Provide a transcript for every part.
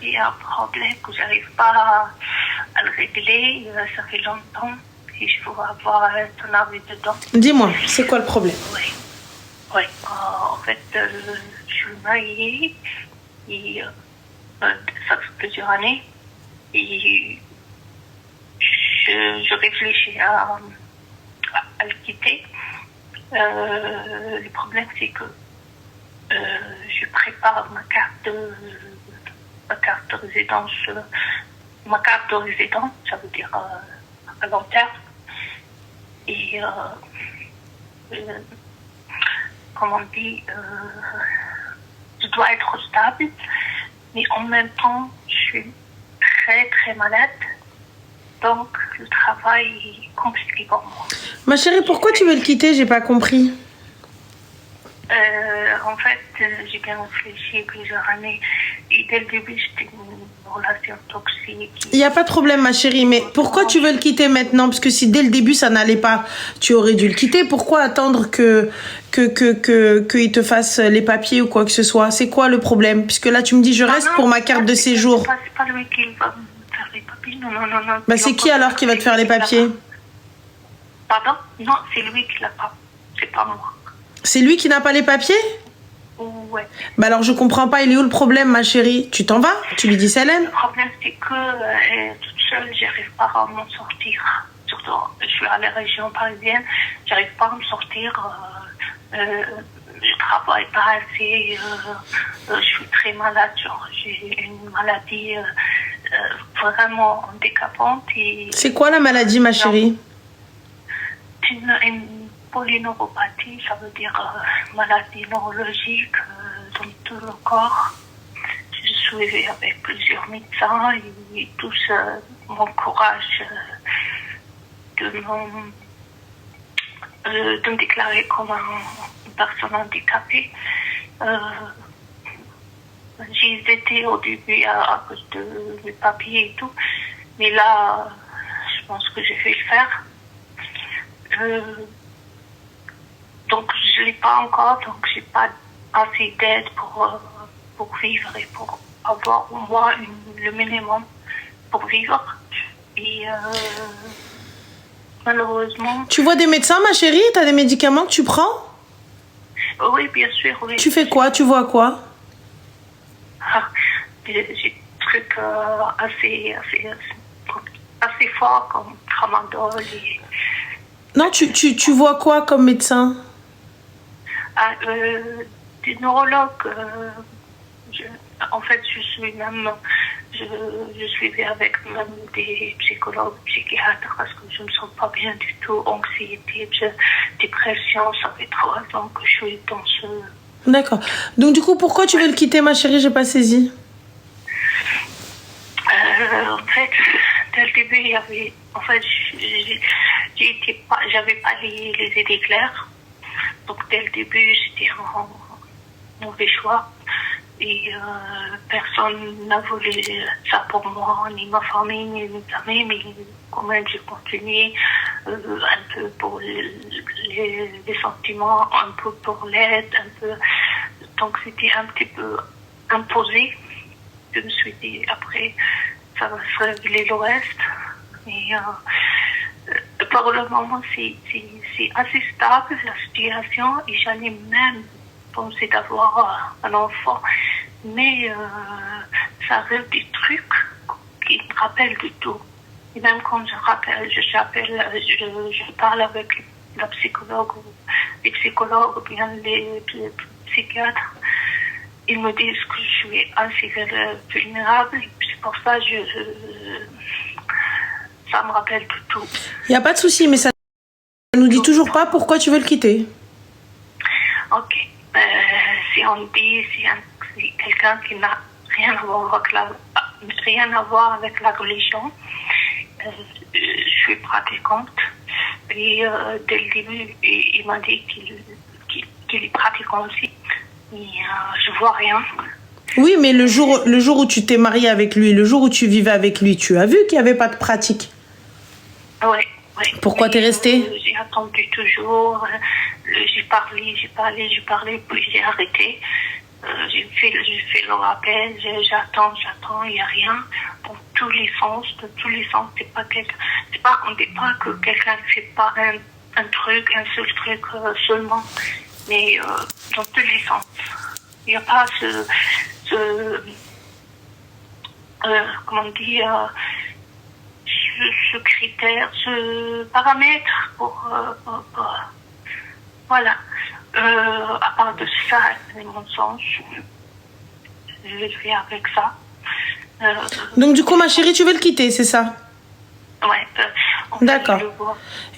il y a un problème que j'arrive pas à le régler. Ça fait longtemps et je veux avoir ton avis dedans. Dis-moi, c'est quoi le problème? Oui. En fait, je suis mariée et ça fait plusieurs années et je réfléchis à le quitter. Le problème, c'est que je prépare ma carte de résidence, ça veut dire à long terme. Et comme on dit, je dois être stable, mais en même temps, je suis très très malade. Donc, le travail est compliqué pour moi. Ma chérie, pourquoi tu veux le quitter? J'ai pas compris. En fait, j'ai bien réfléchi plusieurs années. Et dès le début, c'était une relation toxique. Il n'y a pas de problème, ma chérie, mais pourquoi tu veux le quitter maintenant? Parce que si dès le début, ça n'allait pas, tu aurais dû le quitter. Pourquoi attendre qu'il te fasse les papiers ou quoi que ce soit? C'est quoi le problème? Puisque là, tu me dis, je reste pour ma carte de séjour. C'est pas lui qui va me faire les papiers. Non. Bah, c'est qui alors qui va te faire les papiers? Pardon? Non, c'est lui qui l'a pas. C'est pas moi. C'est lui qui n'a pas les papiers? Ouais. Bah alors je comprends pas, il est où le problème, ma chérie? Tu t'en vas? Tu lui dis salam? Le problème, c'est que toute seule, j'arrive pas à m'en sortir. Surtout, je suis à la région parisienne, j'arrive pas à me sortir. Je travaille pas assez. Je suis très malade. J'ai une maladie vraiment handicapante. C'est quoi la maladie, ma chérie? Une polyneuropathie, ça veut dire maladie neurologique dans tout le corps. Je suis avec plusieurs médecins et tous m'encouragent de me déclarer comme une personne handicapée. J'y étais au début à cause des papiers et tout, mais là, je pense que je vais le faire. Donc je ne l'ai pas encore, donc j'ai pas assez d'aide pour vivre et pour avoir au moins le minimum pour vivre. Et malheureusement... Tu vois des médecins, ma chérie? T'as des médicaments que tu prends? Oui, bien sûr, oui. Tu fais quoi? Tu vois quoi? J'ai des trucs assez forts comme tramadol et... Non, tu vois quoi comme médecin? Des neurologues. En fait, je suivais avec même des psychologues, psychiatres, parce que je ne me sens pas bien du tout. Anxiété, dépression, ça fait 3 ans que je suis dans ce... D'accord. Donc du coup, pourquoi tu veux le quitter, ma chérie? J'ai pas saisi. En fait, dès le début, il y avait... En fait, j'avais pas les idées claires. Donc dès le début, c'était un mauvais choix. Et personne n'a voulu ça pour moi, ni ma famille, ni mes amis, mais quand même j'ai continué un peu pour les sentiments, un peu pour l'aide, un peu. Donc c'était un petit peu imposé. Je me suis dit, après, ça va se régler le reste. Et pour le moment, c'est assez stable la situation et j'allais même penser d'avoir un enfant, mais ça arrive des trucs qui me rappellent du tout. Et même quand je parle avec la psychologue ou les psychologues ou bien les psychiatres, ils me disent que je suis assez vulnérable. C'est pour ça que ça me rappelle du tout. Il n'y a pas de souci, mais ça nous dit toujours pas pourquoi tu veux le quitter. Ok. Si on dit c'est quelqu'un qui n'a rien à voir avec la religion, je suis pratiquante. Et dès le début, il m'a dit qu'il est pratiquant aussi. Mais je vois rien. Oui, mais le jour où tu t'es mariée avec lui, le jour où tu vivais avec lui, tu as vu qu'il n'y avait pas de pratique. Oui. Pourquoi t'es restée? J'ai attendu toujours. J'ai parlé, puis j'ai arrêté. j'ai fait le rappel, j'attends, il n'y a rien. Dans tous les sens, c'est pas on dit pas que quelqu'un ne fait pas un truc, un seul truc seulement, mais dans tous les sens. Il n'y a pas comment dire, ce critère, ce paramètre pour voilà. À part de ça, c'est mon sens. Je vais faire avec ça. Donc du coup, ma chérie, tu veux le quitter, c'est ça? Ouais. D'accord.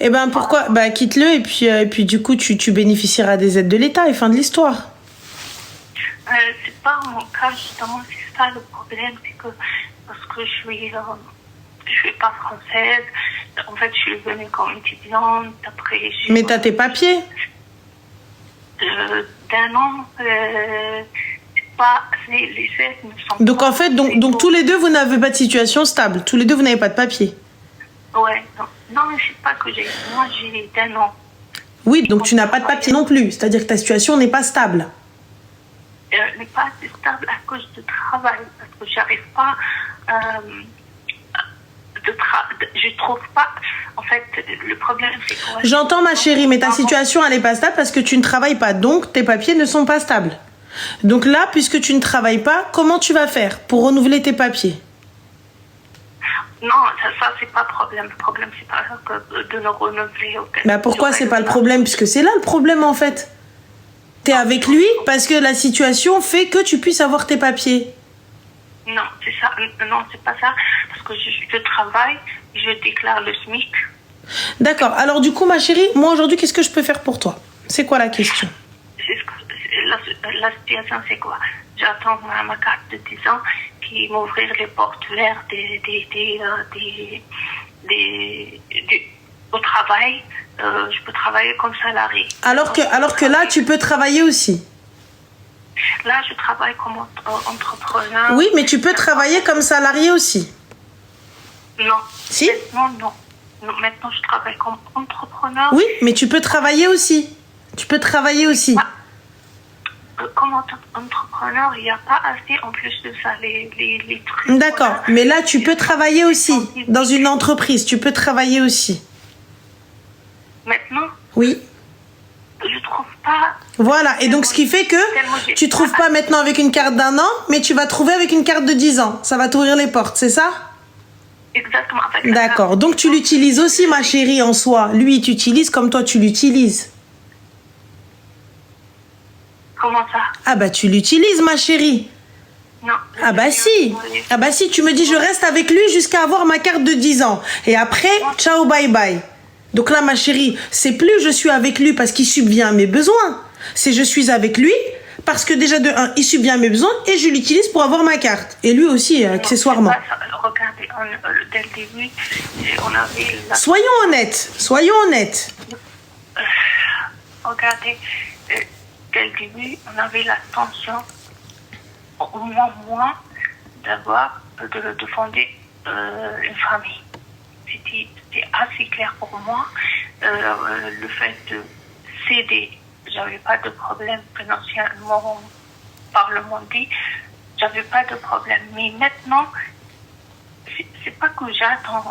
Et ben pourquoi? Bah quitte-le et puis du coup, tu bénéficieras des aides de l'État et fin de l'histoire. C'est pas mon cas justement, c'est ça le problème, c'est que parce que je suis pas française. En fait, je suis venue comme étudiante. Après, mais t'as tes papiers? D'un an, pas les aides ne sont donc pas en fait, donc tous les deux, vous n'avez pas de situation stable. Tous les deux, vous n'avez pas de papier. Ouais, non, mais c'est pas que moi j'ai d'un an. Oui, donc tu n'as pas de papier non plus. C'est-à-dire que ta situation n'est pas stable. N'est pas stable à cause du travail, parce que j'arrive pas je trouve pas. En fait, le problème c'est que j'entends ma chérie, mais ta situation elle n'est pas stable parce que tu ne travailles pas, donc tes papiers ne sont pas stables. Donc là, puisque tu ne travailles pas, comment tu vas faire pour renouveler tes papiers? Non, ça c'est pas le problème. Le problème c'est pas de le renouveler. Bah pourquoi c'est pas le problème? Puisque c'est là le problème en fait. T'es avec lui parce que la situation fait que tu puisses avoir tes papiers. Non, c'est ça. Non, c'est pas ça. Parce que je travaille, je déclare le SMIC. D'accord. Alors du coup, ma chérie, moi aujourd'hui, qu'est-ce que je peux faire pour toi? C'est quoi la question? La situation, c'est quoi? J'attends ma carte de 10 ans qui m'ouvrir les portes vers au travail. Je peux travailler comme salarié. Alors que là, tu peux travailler aussi. Là, je travaille comme entrepreneur. Oui, mais tu peux travailler comme salarié aussi. Non. Si? Non. Maintenant, je travaille comme entrepreneur. Oui, mais tu peux travailler aussi. Tu peux travailler aussi. Comme entrepreneur, il n'y a pas assez en plus de ça, les trucs. D'accord, voilà. Mais là, tu peux travailler aussi. Dans une entreprise, tu peux travailler aussi. Maintenant? Oui. Je trouve pas. Voilà, et donc ce qui fait que tu trouves pas maintenant avec une carte d'1 an, mais tu vas trouver avec une carte de 10 ans. Ça va t'ouvrir les portes, c'est ça? Exactement. D'accord, donc tu l'utilises aussi, ma chérie, en soi. Lui, il t'utilise comme toi, tu l'utilises. Comment ça? Ah bah tu l'utilises, ma chérie. Non. Ah bah si. Ah bah si, tu me dis je reste avec lui jusqu'à avoir ma carte de 10 ans. Et après, ciao, bye bye. Donc là, ma chérie, c'est plus je suis avec lui parce qu'il subvient à mes besoins. C'est je suis avec lui parce que déjà de 1, il subvient à mes besoins et je l'utilise pour avoir ma carte. Et lui aussi, accessoirement. Regardez, dès le début, on avait... Soyons honnêtes. Regardez, dès le début, on avait la tension, au moins moi, de fonder une famille. C'était assez clair pour moi. Le fait de céder, j'avais pas de problème financièrement, parlement dit, j'avais pas de problème. Mais maintenant, c'est pas que j'attends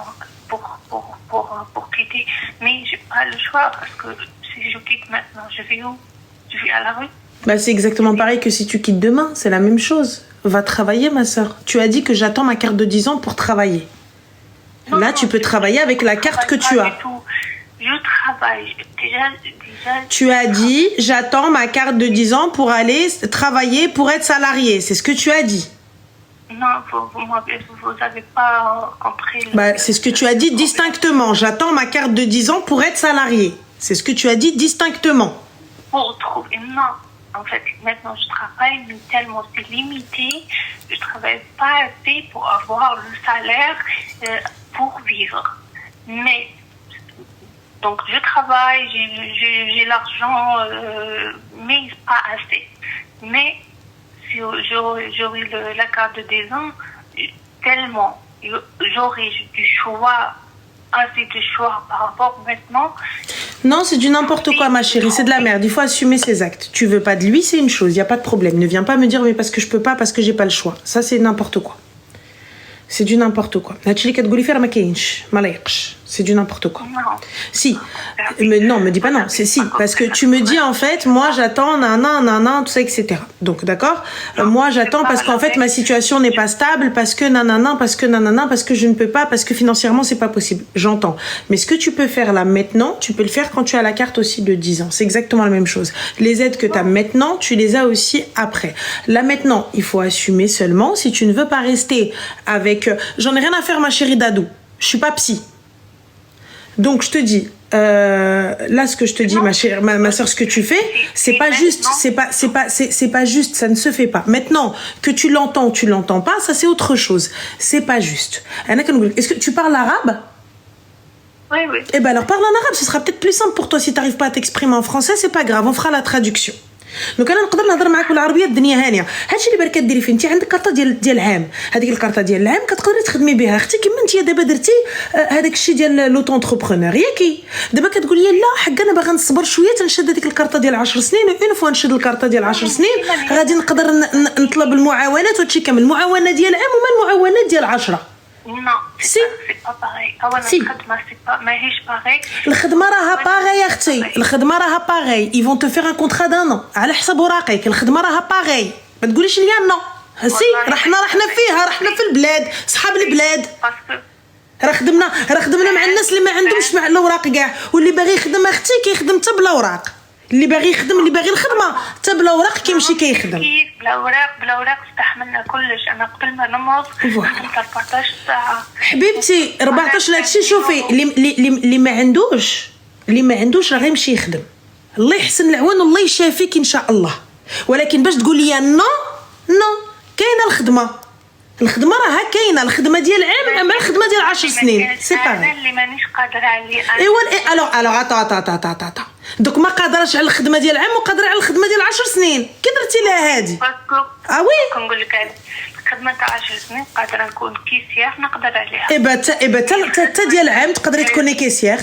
pour quitter, mais j'ai pas le choix parce que si je quitte maintenant, je vais où? Je vais à la rue? Bah c'est exactement pareil que si tu quittes demain, c'est la même chose. Va travailler, ma soeur. Tu as dit que j'attends ma carte de 10 ans pour travailler. Là, tu peux travailler avec la carte que tu as. Je travaille. Déjà. Tu as dit, j'attends ma carte de 10 ans pour aller travailler, pour être salarié. C'est ce que tu as dit. Non, vous n'avez pas compris. C'est ce que tu as dit distinctement. J'attends ma carte de 10 ans pour être salarié. C'est ce que tu as dit distinctement. Pour trouver. Non. En fait, maintenant, je travaille, mais tellement c'est limité. Je ne travaille pas assez pour avoir le salaire pour vivre. Mais, donc, je travaille, j'ai l'argent, mais pas assez. Mais, si j'aurais la carte de 10 ans, tellement, j'aurais du choix, assez de choix par rapport maintenant. Non, c'est du n'importe quoi, ma chérie. C'est de la merde. Il faut assumer ses actes. Tu veux pas de lui, c'est une chose. Il y a pas de problème. Ne viens pas me dire mais parce que je peux pas, parce que j'ai pas le choix. Ça, c'est n'importe quoi. C'est du n'importe quoi. C'est du n'importe quoi. Non. Si. Mais non, me dis pas non. C'est si. Parce que tu me dis en fait, moi j'attends, nanana, tout ça, etc. Donc d'accord. Moi j'attends parce qu'en fait ma situation n'est pas stable, parce que nanana, parce que je ne peux pas, parce que financièrement c'est pas possible. J'entends. Mais ce que tu peux faire là maintenant, tu peux le faire quand tu as la carte aussi de 10 ans. C'est exactement la même chose. Les aides que tu as maintenant, tu les as aussi après. Là maintenant, il faut assumer seulement. Si tu ne veux pas rester avec... J'en ai rien à faire, ma chérie Dadou. Je suis pas psy. Donc je te dis, là ce que je te dis, ma chère, ma soeur, ce que tu fais, c'est pas juste, c'est pas juste, ça ne se fait pas. Maintenant que tu l'entends ou tu l'entends pas, ça c'est autre chose. C'est pas juste. Est-ce que tu parles arabe? Oui, oui. Eh ben alors parle en arabe, ce sera peut-être plus simple pour toi. Si t'arrives pas à t'exprimer en français, c'est pas grave, on fera la traduction. دونك انا نقدر نهضر معاك بالعربيه الدنيا هانيه. هادشي اللي برك كديري فيه انت عندك كارطه ديال العام. هذيك الكارطه ديال العام كتقدري تخدمي بها اختي كما انت دابا درتي هذاك الشيء ديال لوطو انتربرونور ياكي. دابا كتقولي لا حق انا باغا نصبر شويه تنشد هذيك الكارطه ديال 10 سنين اون فوا نشد الكارطه ديال 10 سنين غادي نقدر نطلب المعاونات وهادشي كامل. المعاونه ديال العام وما المعاونات ديال 10. Non, c'est pas pareil. ماهيش باغي. الخدمه راها باغي يا اختي. الخدمه راها باغي. Ils vont te faire un contrat d'un an على حسب اوراقك. الخدمه راها باغي. ما تقوليش لي نو. هسي رحنا فيها رحنا في البلاد صحاب البلاد. راه خدمنا مع الناس اللي ما عندهمش مع الاوراق كاع واللي باغي يخدم اختي كيخدم حتى بلا اوراق. اللي باغي يخدم اللي باغي الخدمه حتى بلا اوراق كيمشي كيخدم. بلا اوراق استحملنا كلش. انا قبل ما نمرض خدمت 14 ساعه حبيبتي. 14 هادشي. شوفي اللي ما عندوش راه غيمشي يخدم. الله يحسن العوان والله يشافيك ان شاء الله. ولكن باش تقول لي نو كاينه الخدمه راها كاينه. الخدمه ديال العام اما الخدمه ديال 10 سنين سي با انا اللي مانيش قادره عليه. ايوا الوغ عطا دوك ما قادراش على الخدمه ديال العام وقادره على الخدمه ديال 10 سنين كي درتي لها هادي. وي كنقول لك الخدمه تاع 10 سنين قادره نكون كيسير نقدر عليها. ايبا تا ديال العام تقدري تكوني كيسير.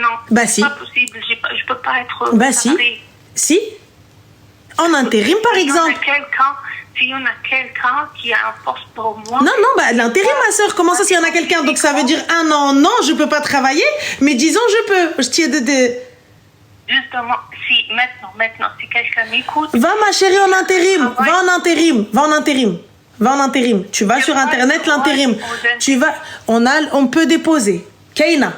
Non, bah si. c'est pas possible. Je peux pas être. Bah si. En intérim par exemple. S'il y en a quelqu'un qui a un poste pour moi. Non, bah l'intérim, ma soeur, comment ça s'il y en a quelqu'un? Donc ça veut dire un an, non, je peux pas travailler, mais 10 ans, je peux. Je tiens de... Justement, si maintenant, si quelqu'un m'écoute. Va ma chérie en intérim, va en intérim. Tu vas sur internet, l'intérim. On peut déposer. Kaina.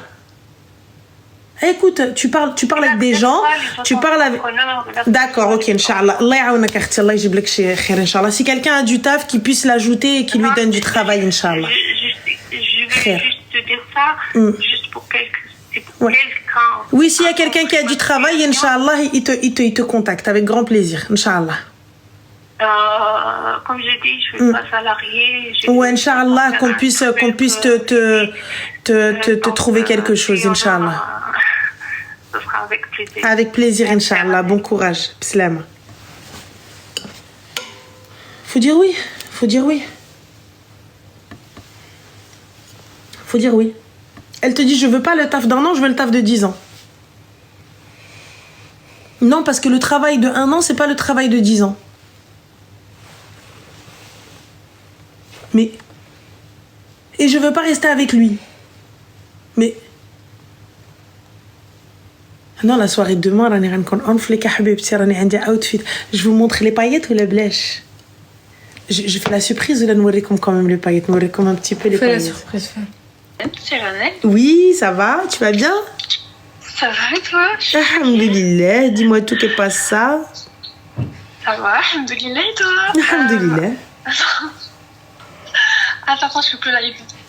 Écoute, tu parles avec des gens, tu parles avec... D'accord, ok, Inch'Allah. Allah yaounak akhti, Allah yjib lak shi khair, Inch'Allah. Si quelqu'un a du taf, qui puisse l'ajouter et qui lui donne du travail, Inch'Allah. Je vais juste te dire ça, juste pour quelqu'un... Oui, s'il y a quelqu'un qui a du travail, Inch'Allah, il te contacte avec grand plaisir, Inch'Allah. Comme j'ai dit, je suis pas salariée. Ouais, Inch'Allah, qu'on puisse te trouver quelque chose, Inch'Allah. Ce sera avec plaisir. Avec plaisir, Inch'Allah. Bon courage. Bismillah. Faut dire oui. Elle te dit, je veux pas le taf d'un an, je veux le taf de 10 ans. Non, parce que le travail de 1 an, c'est pas le travail de 10 ans. Mais... Et je veux pas rester avec lui. Mais... Non, la soirée de demain, je vous montre les paillettes ou les blèches. Je fais la surprise ou la nourrir comme quand même les paillettes, nourrir comme un petit peu les paillettes. Fais la surprise, c'est René. Oui, ça va, tu vas bien? Ça va et toi? Alhamdulillah, dis-moi tout qui passe ça. Ça va, alhamdulillah et toi? Alhamdulillah. Attends, je peux plus la écouter.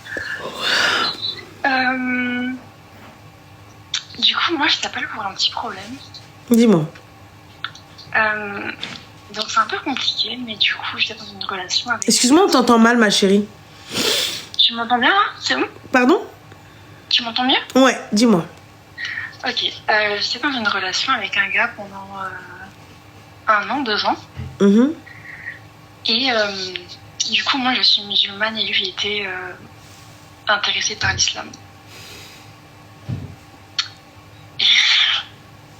Du coup, moi, je t'appelle pour un petit problème. Dis-moi. Donc, c'est un peu compliqué, mais du coup, j'étais dans une relation avec... Excuse-moi, on t'entend mal, ma chérie. Tu m'entends bien, là? C'est bon? Pardon? Tu m'entends mieux? Ouais, dis-moi. Ok. J'étais dans une relation avec un gars pendant 1 an, 2 ans. Et du coup, moi, je suis musulmane et lui était intéressé par l'islam.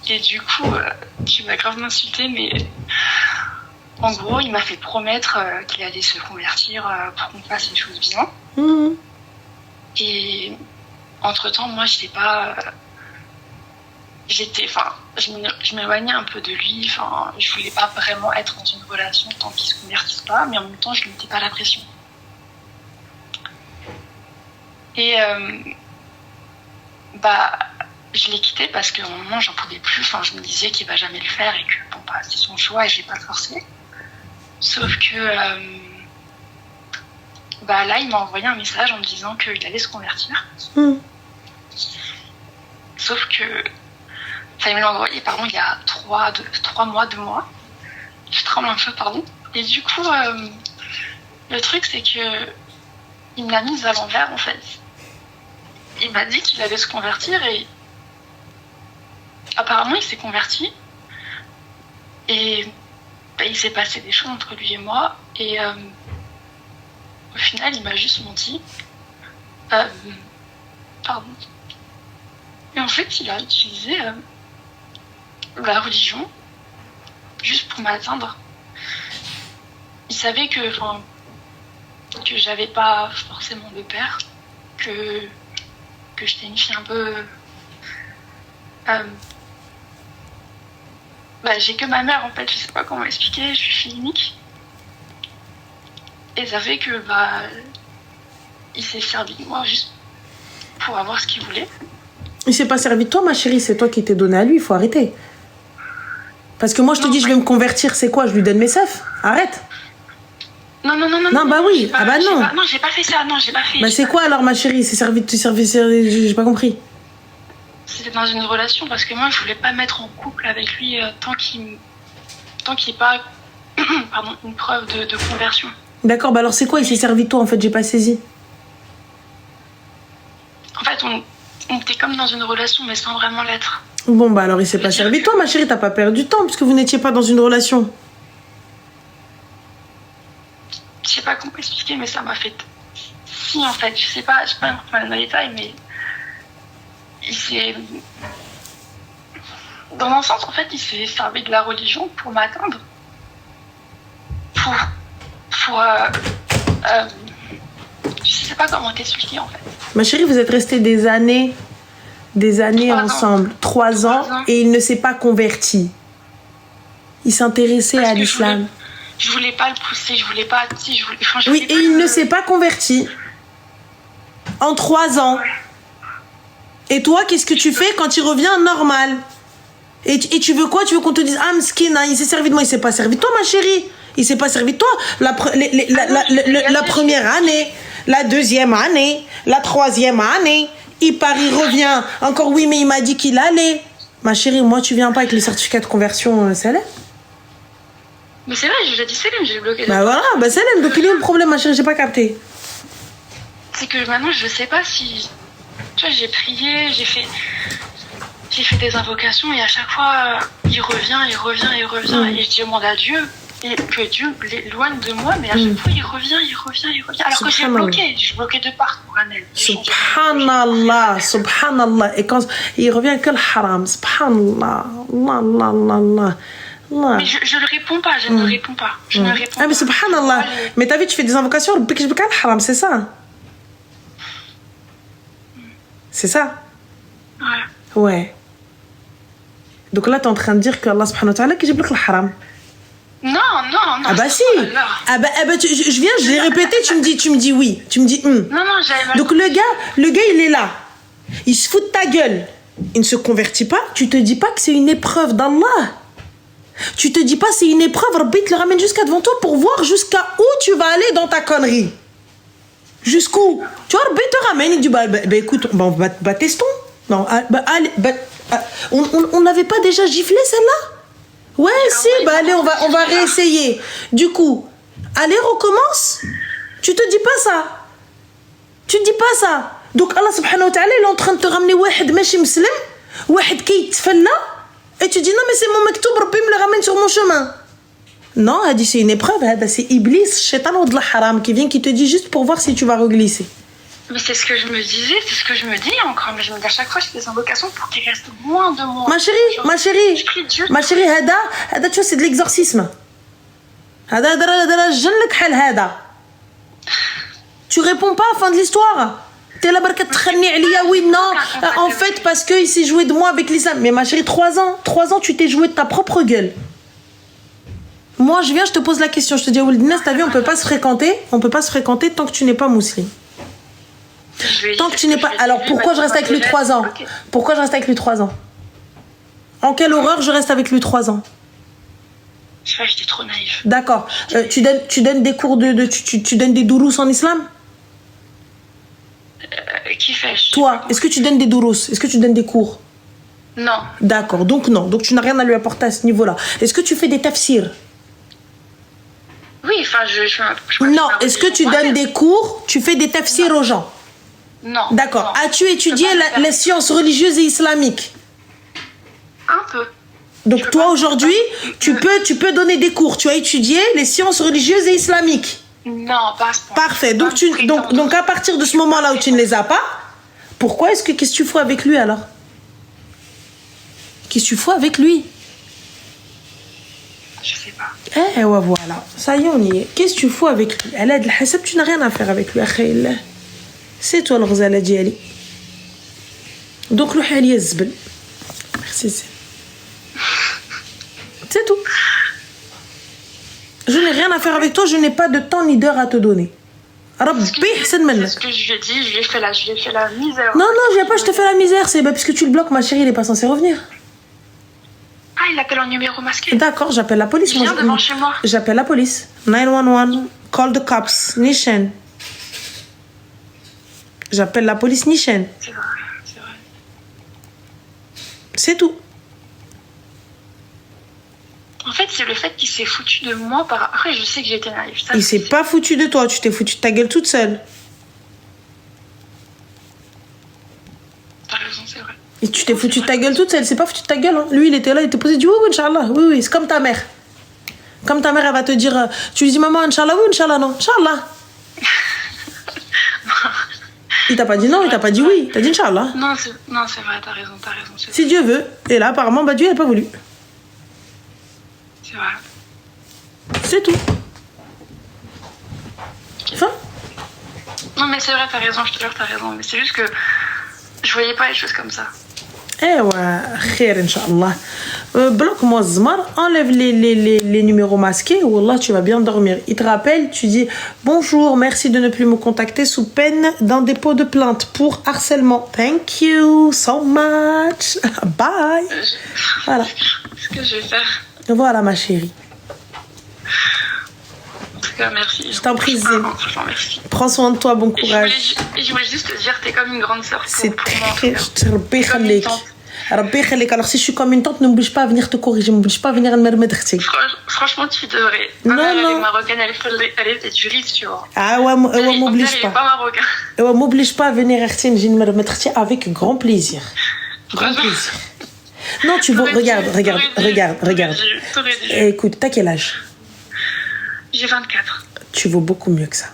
Et du coup, tu m'as grave insulté, mais en gros, il m'a fait promettre qu'il allait se convertir pour qu'on fasse les choses bien. Mhm. Et entre-temps, moi, je m'éloignais un peu de lui. Enfin, je voulais pas vraiment être dans une relation tant qu'il se convertisse pas, mais en même temps, je ne mettais pas la pression. Et je l'ai quitté parce qu'à un moment, j'en pouvais plus. Enfin, je me disais qu'il va jamais le faire et que bon, c'est son choix et je vais pas le forcer. Sauf que là, il m'a envoyé un message en me disant qu'il allait se convertir. Sauf que il me l'a envoyé, pardon, il y a 2 mois. Je tremble un peu, pardon. Et du coup, le truc, c'est que il me l'a mise à l'envers, en fait. Il m'a dit qu'il allait se convertir et apparemment, il s'est converti. Et il s'est passé des choses entre lui et moi. Et au final, il m'a juste menti. Pardon. Et en fait, il a utilisé la religion juste pour m'atteindre. Il savait que j'avais pas forcément de père, que j'étais une fille un peu... j'ai que ma mère, en fait, je sais pas comment expliquer, je suis fille unique. Et ça fait que il s'est servi de moi juste pour avoir ce qu'il voulait. Il s'est pas servi de toi, ma chérie, c'est toi qui t'es donné à lui, il faut arrêter. Parce que moi, je te dis, je vais me convertir, c'est quoi? Je lui donne mes seufs? Arrête. Non. Non, bah oui, non. Non, j'ai pas fait ça, non, j'ai pas fait. Bah c'est quoi alors, ma chérie? C'est servi, j'ai pas compris. C'était dans une relation parce que moi, je voulais pas mettre en couple avec lui tant qu'il n'y a pas une preuve de conversion. D'accord, bah alors c'est quoi? Il s'est servi de toi, en fait, j'ai pas saisi. En fait, on était comme dans une relation, mais sans vraiment l'être. Bon, bah alors il s'est pas servi de toi, ma chérie, t'as pas perdu de temps puisque vous n'étiez pas dans une relation. Je sais pas comment expliquer, mais ça m'a fait... Si, en fait, je sais pas dans les détails, mais... Il s'est... Dans un sens, en fait, il s'est servi de la religion pour m'atteindre. Je sais pas comment t'expliquer, en fait. Ma chérie, vous êtes restés des années ensemble. 3 ans, et il ne s'est pas converti. Il s'intéressait à l'islam. Je voulais pas le pousser, je voulais pas... Oui, et il ne s'est pas converti. En 3 ans. Et toi, qu'est-ce que tu fais quand il revient normal? Et tu veux quoi? Tu veux qu'on te dise, ah, m'skin, il s'est servi de moi. Il s'est pas servi de toi, ma chérie. Il s'est pas servi de toi. La première année, la deuxième année, la troisième année, il part, il revient. Encore oui, mais il m'a dit qu'il allait. Ma chérie, moi, tu viens pas avec le certificat de conversion, Salem? Mais c'est vrai, j'ai dit Salem, j'ai bloqué. Bah voilà, bah Salem, donc il est où le problème, ma chérie? J'ai pas capté. C'est que maintenant, je sais pas si... Tu vois, j'ai prié, j'ai fait des invocations et à chaque fois, il revient. Et je demande à Dieu et que Dieu l'éloigne de moi, mais à chaque fois, il revient. Alors que j'ai bloqué de partout, Ranel. Subhanallah. Et quand il revient que le haram, subhanallah. Allah. Mais je ne réponds pas, je ne réponds pas. Ah, mais subhanallah. Mais t'as vu, tu fais des invocations, le haram, c'est ça? C'est ça? Ouais. Donc là, t'es en train de dire que Allah subhanahu wa ta'ala qui jiblik le haram. Non. Ah bah si. Ah bah je viens, je l'ai répété, tu me dis oui. Tu me dis Non, j'avais mal. Donc le gars, il est là. Il se fout de ta gueule. Il ne se convertit pas. Tu te dis pas que c'est une épreuve d'Allah. Tu te dis pas c'est une épreuve, Rabbi te le ramène jusqu'à devant toi pour voir jusqu'à où tu vas aller dans ta connerie. Jusqu'où? Tu vois, Rabbi te ramène, il dit écoute, testons. Non, allez, on n'avait pas déjà giflé celle-là? Ouais, si, allez, on va réessayer. Du coup, allez, recommence. Tu te dis pas ça. Donc Allah subhanahu wa ta'ala, il est en train de te ramener واحد ماشي مسلم, واحد qui يتفلى, et tu dis non mais c'est mon maktoub, Rabbi me le ramène sur mon chemin. Non, elle dit c'est une épreuve, c'est Iblis, Shaitan ou de la haram qui vient, qui te dit juste pour voir si tu vas reglisser. Mais c'est ce que je me disais, c'est ce que je me dis encore. Mais je me dis à chaque fois, je fais des invocations pour qu'il reste loin de moi. Ma chérie, Genre, ma chérie, je prie Dieu. ma chérie, هذا tu vois, c'est de l'exorcisme. هذا جنلك حل هذا. Tu réponds pas à la fin de l'histoire. T'es là, barka تخني عليا, oui, non. En fait, parce qu'il s'est joué de moi avec l'islam. Mais ma chérie, 3 ans, tu t'es joué de ta propre gueule. Moi, je viens, je te pose la question. Je te dis, Ouldines, t'as vu, on peut pas se fréquenter tant que tu n'es pas musulman. Tant que tu n'es pas. Alors pourquoi je reste avec lui 3 ans? Pourquoi je reste avec lui 3 ans? En quelle horreur je reste avec lui 3 ans? Je sais pas, j'étais trop naïve. D'accord. Tu donnes des cours tu donnes des dourous en islam? Qui fait? Toi, est-ce que tu donnes des dourous? Est-ce que tu donnes des cours? Non. D'accord, donc non. Donc tu n'as rien à lui apporter à ce niveau-là. Est-ce que tu fais des tafsirs? Oui, enfin, je Non, est-ce que tu donnes des cours? Tu fais des tafsirs aux gens? Non. D'accord. Non. As-tu étudié les sciences religieuses et islamiques? Un peu. Donc toi aujourd'hui, tu peux donner des cours. Tu as étudié les sciences religieuses et islamiques. Non, pas à ce point. Parfait. Donc à partir de ce moment-là où tu ne les as pas, pourquoi qu'est-ce que tu fous avec lui alors? Qu'est-ce que tu fous avec lui? Je sais pas. Eh ouais, voilà. Ça y est, on y est. Qu'est-ce que tu fous avec lui? Elle a de la hasab, tu n'as rien à faire avec lui. C'est toi le ghzala diali. Donc le hali yazbel. Merci. C'est tout. Je n'ai rien à faire avec toi, je n'ai pas de temps ni d'heure à te donner. Rabbi, c'est ce que je lui ai dit, je lui ai fait la misère. Non, je viens pas, je te fais la misère, c'est parce que tu le bloques, ma chérie, il est pas censé revenir. Ah, il appelle en numéro masqué. D'accord, j'appelle la police. Il vient devant chez moi. J'appelle la police. 911, call the cops, Nishan. J'appelle la police Nishan. C'est vrai. C'est tout. En fait, c'est le fait qu'il s'est foutu de moi. Après, je sais que j'étais naïve. Il s'est pas foutu de toi, tu t'es foutu de ta gueule toute seule. T'as raison, c'est vrai. Et tu t'es foutu de ta gueule toute seule, c'est pas foutu de ta gueule. Hein. Lui, il était là, il était posé, il dit oui, Inch'Allah, oui, c'est comme ta mère. Comme ta mère, elle va te dire, tu lui dis maman, Inch'Allah, oui, Inch'Allah, non, Inch'Allah. Il t'a pas dit non, il t'a pas dit oui, t'as dit Inch'Allah. Non, c'est vrai, t'as raison. Si Dieu veut. Et là, apparemment, bah, Dieu n'a pas voulu. C'est vrai. C'est tout. Enfin. Non, mais c'est vrai, t'as raison, je te jure, t'as raison. Mais c'est juste que je voyais pas les choses comme ça. Eh ouais, khair, Inch'Allah. Bloque-moi Zmar, enlève les numéros masqués. Wallah, tu vas bien dormir. Il te rappelle, tu dis bonjour, merci de ne plus me contacter sous peine d'un dépôt de plainte pour harcèlement. Thank you so much. Bye. Voilà. Ce que je vais faire. Voilà, ma chérie. En tout cas, merci. Je t'en prie, Zé. Franchement, merci. Prends soin de toi, bon courage. Et je voulais juste te dire, t'es comme une grande sœur. C'est très... Rabbi khalik. Rabbi khalik. Alors si je suis comme une tante, ne m'oblige pas à venir te corriger, ne m'oblige pas à venir à me remettre. Franchement, tu devrais. Non, Ma mère, non. elle est marocaine, elle était juriste, tu vois. Ah ouais, m'oblige Il est pas. pas marocain. Ouais, m'oblige pas à venir à me remettre avec grand plaisir. Grand plaisir. Non, tu vois, regarde. Écoute, t'as quel âge? J'ai 24. Tu vaux beaucoup mieux que ça.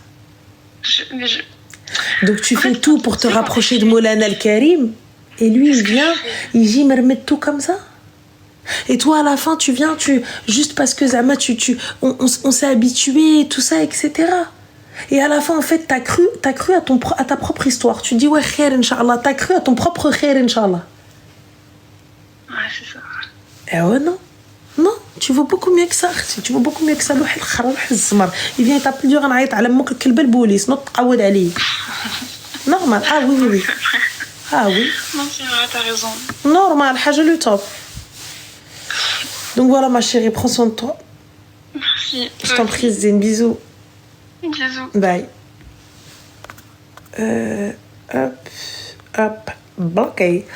Donc tu fais tout pour te rapprocher de Moulana Al-Karim. Et lui, il vient, il dit, me remettre tout comme ça. Et toi, à la fin, tu viens, juste parce que Zama, on s'est habitué, tout ça, etc. Et à la fin, en fait, t'as cru à ta propre histoire. Tu dis, ouais, khair, Inch'Allah. T'as cru à ton propre khair, Inch'Allah. Ouais, c'est ça. Eh ouais, non. Non, tu vaux beaucoup mieux que ça. Tu vaux beaucoup mieux que ça. Il vient t'appeler dur à على امك الكلبه البوليس نط تعود عليه. Normal. Ah oui. Ah oui. Non, c'est vrai, t'as raison. Normal, حاجه le top. Donc voilà ma chérie, prends soin de toi. Merci. Je t'en prie, Zine, bisous. Bisous. Bye. Hop, bloqué.